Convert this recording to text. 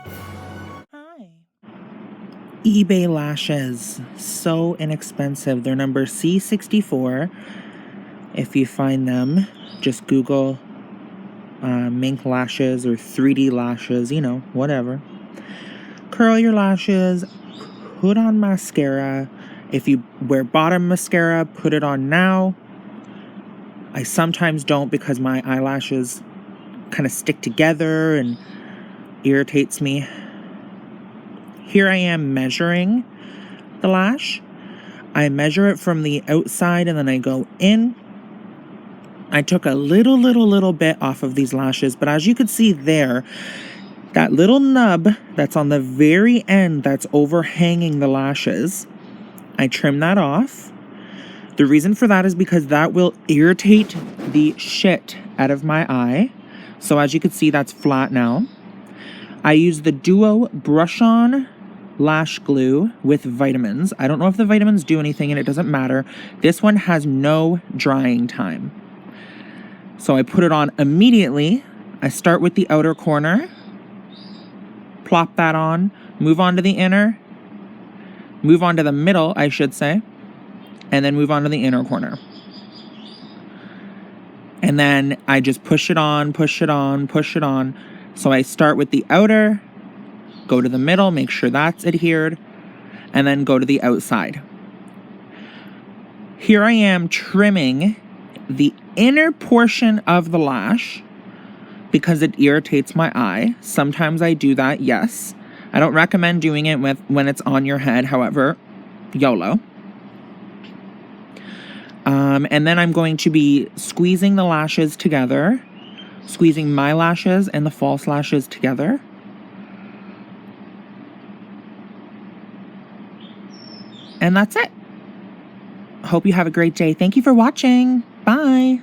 Hi. eBay lashes, so inexpensive. They're number C64. If you find them, just Google mink lashes or 3D lashes, whatever. Curl your lashes, put on mascara. If you wear bottom mascara, put it on now. I sometimes don't because my eyelashes kind of stick together and irritates me. Here I am measuring the lash. I measure it from the outside and then I go in. I took a little bit off of these lashes, but as you can see there, that little nub that's on the very end that's overhanging the lashes, I trim that off. The reason for that is because that will irritate the shit out of my eye. So as you can see, that's flat now. I use the Duo Brush On Lash Glue with vitamins. I don't know if the vitamins do anything and it doesn't matter. This one has no drying time. So I put it on immediately. I start with the outer corner, plop that on, move on to the inner, move on to the middle, I should say, and then move on to the inner corner. And then I just push it on, push it on, push it on. So I start with the outer, go to the middle, make sure that's adhered, and then go to the outside. Here I am trimming the inner portion of the lash because it irritates my eye. Sometimes I do that, yes. I don't recommend doing it when it's on your head, however, YOLO. And then I'm going to be squeezing the lashes together, squeezing my lashes and the false lashes together. And that's it. Hope you have a great day. Thank you for watching. Bye.